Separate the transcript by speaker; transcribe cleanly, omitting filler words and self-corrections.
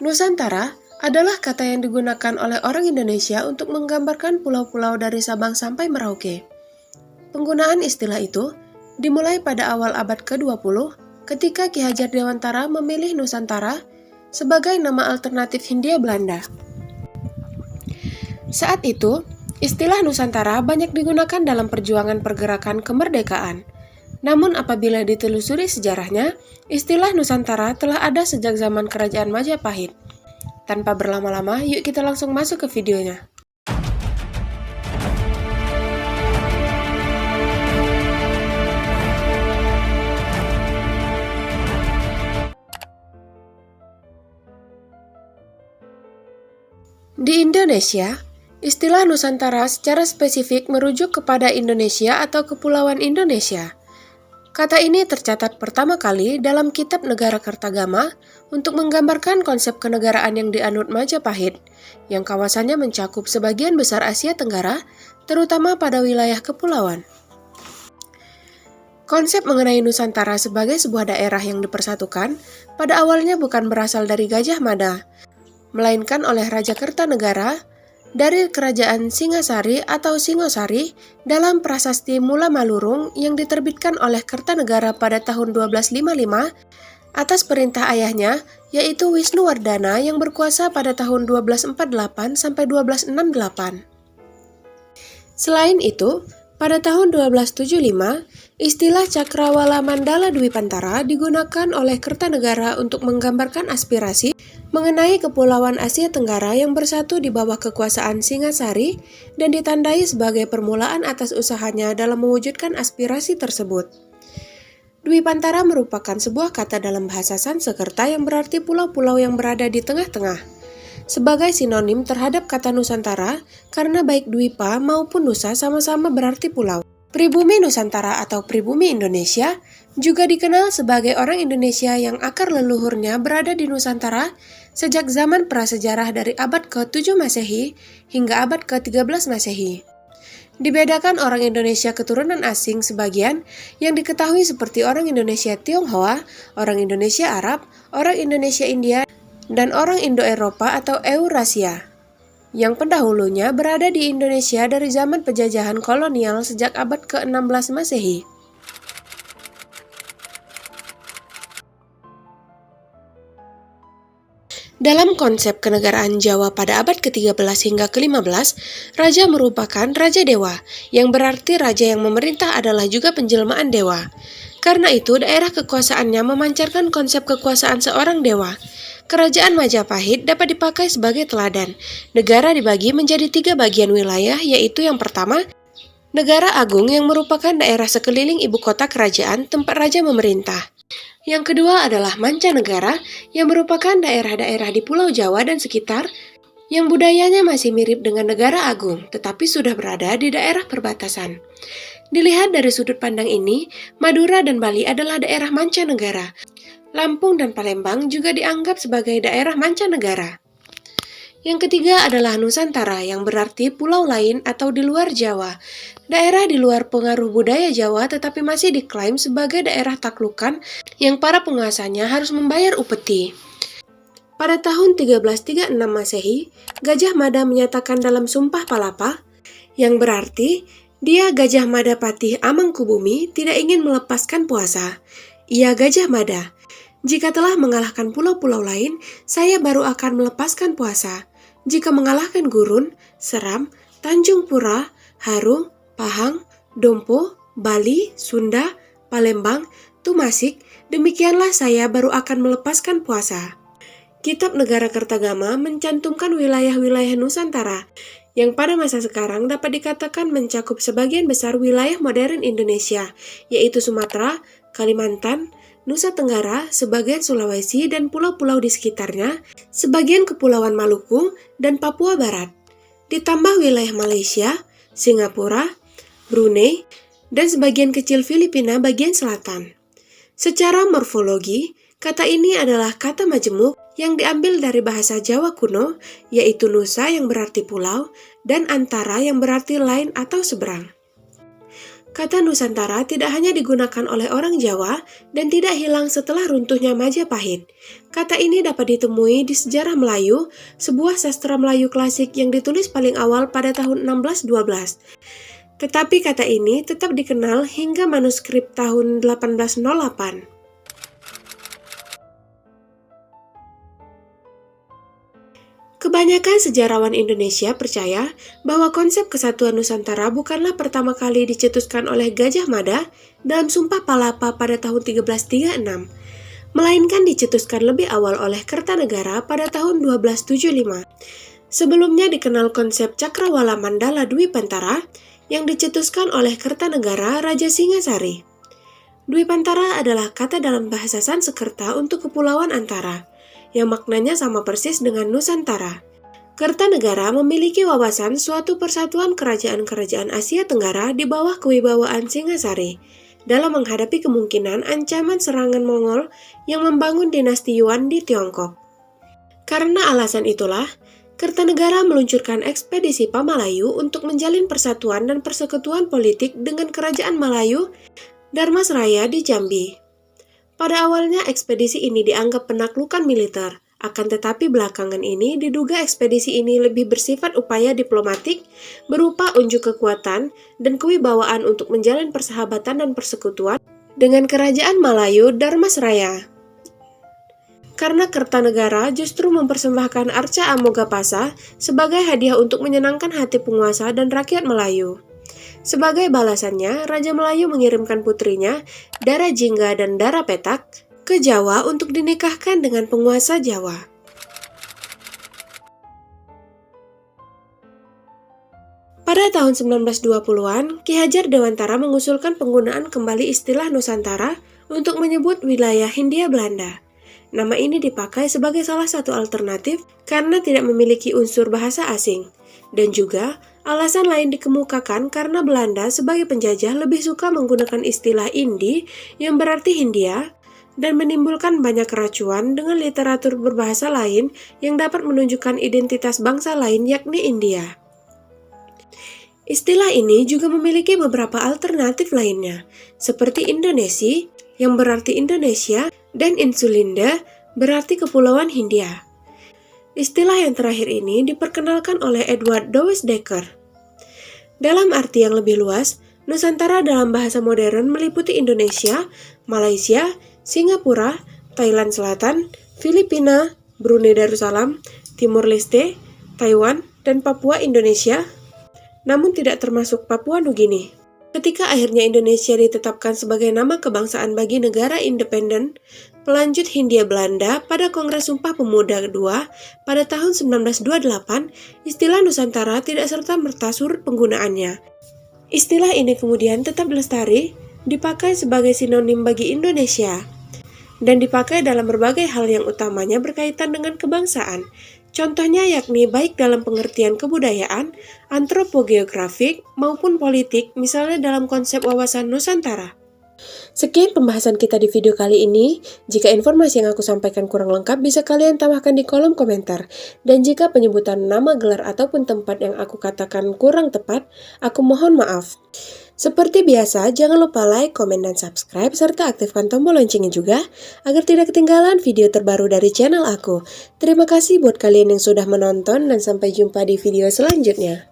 Speaker 1: Nusantara adalah kata yang digunakan oleh orang Indonesia untuk menggambarkan pulau-pulau dari Sabang sampai Merauke. Penggunaan istilah itu dimulai pada awal abad ke-20 ketika Ki Hajar Dewantara memilih Nusantara sebagai nama alternatif Hindia Belanda. Saat itu, istilah Nusantara banyak digunakan dalam perjuangan pergerakan kemerdekaan. Namun apabila ditelusuri sejarahnya, istilah Nusantara telah ada sejak zaman Kerajaan Majapahit. Tanpa berlama-lama, yuk kita langsung masuk ke videonya. Di Indonesia, istilah Nusantara secara spesifik merujuk kepada Indonesia atau Kepulauan Indonesia. Kata ini tercatat pertama kali dalam Kitab Negara Kertagama untuk menggambarkan konsep kenegaraan yang dianut Majapahit, yang kawasannya mencakup sebagian besar Asia Tenggara, terutama pada wilayah kepulauan. Konsep mengenai Nusantara sebagai sebuah daerah yang dipersatukan pada awalnya bukan berasal dari Gajah Mada, melainkan oleh Raja Kertanegara dari Kerajaan Singasari atau Singosari dalam prasasti Mula Malurung yang diterbitkan oleh Kertanegara pada tahun 1255 atas perintah ayahnya, yaitu Wisnuwardana yang berkuasa pada tahun 1248 sampai 1268. Selain itu, pada tahun 1275, istilah Cakrawala Mandala Dwipantara digunakan oleh Kertanegara untuk menggambarkan aspirasi mengenai Kepulauan Asia Tenggara yang bersatu di bawah kekuasaan Singasari dan ditandai sebagai permulaan atas usahanya dalam mewujudkan aspirasi tersebut. Dwipantara merupakan sebuah kata dalam bahasa Sanskerta yang berarti pulau-pulau yang berada di tengah-tengah, sebagai sinonim terhadap kata Nusantara karena baik Dwipa maupun Nusa sama-sama berarti pulau. Pribumi Nusantara atau pribumi Indonesia juga dikenal sebagai orang Indonesia yang akar leluhurnya berada di Nusantara sejak zaman prasejarah dari abad ke-7 Masehi hingga abad ke-13 Masehi. Dibedakan orang Indonesia keturunan asing sebagian yang diketahui seperti orang Indonesia Tionghoa, orang Indonesia Arab, orang Indonesia India, dan orang Indo-Eropa atau Eurasia, yang pendahulunya berada di Indonesia dari zaman penjajahan kolonial sejak abad ke-16 Masehi. Dalam konsep kenegaraan Jawa pada abad ke-13 hingga ke-15, raja merupakan raja dewa, yang berarti raja yang memerintah adalah juga penjelmaan dewa. Karena itu, daerah kekuasaannya memancarkan konsep kekuasaan seorang dewa. Kerajaan Majapahit dapat dipakai sebagai teladan. Negara dibagi menjadi 3 bagian wilayah, yaitu yang pertama, Negara Agung yang merupakan daerah sekeliling ibu kota kerajaan tempat raja memerintah. Yang kedua adalah Mancanegara yang merupakan daerah-daerah di Pulau Jawa dan sekitar yang budayanya masih mirip dengan Negara Agung tetapi sudah berada di daerah perbatasan. Dilihat dari sudut pandang ini, Madura dan Bali adalah daerah mancanegara. Lampung dan Palembang juga dianggap sebagai daerah mancanegara. Yang ketiga adalah Nusantara yang berarti pulau lain atau di luar Jawa. Daerah di luar pengaruh budaya Jawa tetapi masih diklaim sebagai daerah taklukan yang para penguasanya harus membayar upeti. Pada tahun 1336 Masehi, Gajah Mada menyatakan dalam Sumpah Palapa, yang berarti dia Gajah Mada Patih Amangkubumi tidak ingin melepaskan puasa. Ia Gajah Mada. Jika telah mengalahkan pulau-pulau lain, saya baru akan melepaskan puasa. Jika mengalahkan Gurun, Seram, Tanjung Pura, Harung, Pahang, Dompo, Bali, Sunda, Palembang, Tumasik, demikianlah saya baru akan melepaskan puasa. Kitab Negara Kertagama mencantumkan wilayah-wilayah Nusantara, yang pada masa sekarang dapat dikatakan mencakup sebagian besar wilayah modern Indonesia, yaitu Sumatera, Kalimantan, Nusa Tenggara, sebagian Sulawesi dan pulau-pulau di sekitarnya, sebagian Kepulauan Maluku dan Papua Barat, ditambah wilayah Malaysia, Singapura, Brunei, dan sebagian kecil Filipina bagian selatan. Secara morfologi, kata ini adalah kata majemuk yang diambil dari bahasa Jawa kuno, yaitu Nusa yang berarti pulau dan Antara yang berarti lain atau seberang. Kata Nusantara tidak hanya digunakan oleh orang Jawa dan tidak hilang setelah runtuhnya Majapahit. Kata ini dapat ditemui di Sejarah Melayu, sebuah sastra Melayu klasik yang ditulis paling awal pada tahun 1612. Tetapi kata ini tetap dikenal hingga manuskrip tahun 1808. Kebanyakan sejarawan Indonesia percaya bahwa konsep kesatuan Nusantara bukanlah pertama kali dicetuskan oleh Gajah Mada dalam Sumpah Palapa pada tahun 1336, melainkan dicetuskan lebih awal oleh Kertanegara pada tahun 1275. Sebelumnya dikenal konsep Cakrawala Mandala Dwipantara yang dicetuskan oleh Kertanegara Raja Singasari. Dwipantara adalah kata dalam bahasa Sanskerta untuk kepulauan antara, yang maknanya sama persis dengan Nusantara. Kertanegara memiliki wawasan suatu persatuan kerajaan-kerajaan Asia Tenggara di bawah kewibawaan Singasari dalam menghadapi kemungkinan ancaman serangan Mongol yang membangun dinasti Yuan di Tiongkok. Karena alasan itulah, Kertanegara meluncurkan ekspedisi Pamalayu untuk menjalin persatuan dan persekutuan politik dengan Kerajaan Malayu Dharmasraya di Jambi. Pada awalnya ekspedisi ini dianggap penaklukan militer, akan tetapi belakangan ini diduga ekspedisi ini lebih bersifat upaya diplomatik berupa unjuk kekuatan dan kewibawaan untuk menjalin persahabatan dan persekutuan dengan Kerajaan Malayu Dharmasraya. Karena Kertanegara justru mempersembahkan Arca Amogapasa sebagai hadiah untuk menyenangkan hati penguasa dan rakyat Melayu. Sebagai balasannya, Raja Melayu mengirimkan putrinya, Dara Jingga dan Dara Petak, ke Jawa untuk dinikahkan dengan penguasa Jawa. Pada tahun 1920-an, Ki Hajar Dewantara mengusulkan penggunaan kembali istilah Nusantara untuk menyebut wilayah Hindia Belanda. Nama ini dipakai sebagai salah satu alternatif karena tidak memiliki unsur bahasa asing, dan juga alasan lain dikemukakan karena Belanda sebagai penjajah lebih suka menggunakan istilah Indi yang berarti Hindia dan menimbulkan banyak keracuan dengan literatur berbahasa lain yang dapat menunjukkan identitas bangsa lain yakni India. Istilah ini juga memiliki beberapa alternatif lainnya, seperti Indonesia yang berarti Indonesia dan Insulinda berarti Kepulauan Hindia. Istilah yang terakhir ini diperkenalkan oleh Edward Dowes Dekker. Dalam arti yang lebih luas, Nusantara dalam bahasa modern meliputi Indonesia, Malaysia, Singapura, Thailand Selatan, Filipina, Brunei Darussalam, Timur Leste, Taiwan, dan Papua Indonesia, namun tidak termasuk Papua Nugini. Ketika akhirnya Indonesia ditetapkan sebagai nama kebangsaan bagi negara independen, pelanjut Hindia Belanda pada Kongres Sumpah Pemuda II pada tahun 1928, istilah Nusantara tidak serta-merta surut penggunaannya. Istilah ini kemudian tetap lestari, dipakai sebagai sinonim bagi Indonesia, dan dipakai dalam berbagai hal yang utamanya berkaitan dengan kebangsaan. Contohnya yakni baik dalam pengertian kebudayaan, antropogeografik, maupun politik, misalnya dalam konsep wawasan Nusantara. Sekian pembahasan kita di video kali ini. Jika informasi yang aku sampaikan kurang lengkap, bisa kalian tambahkan di kolom komentar. Dan jika penyebutan nama, gelar, ataupun tempat yang aku katakan kurang tepat, aku mohon maaf. Seperti biasa, jangan lupa like, komen, dan subscribe, serta aktifkan tombol loncengnya juga, agar tidak ketinggalan video terbaru dari channel aku. Terima kasih buat kalian yang sudah menonton, dan sampai jumpa di video selanjutnya.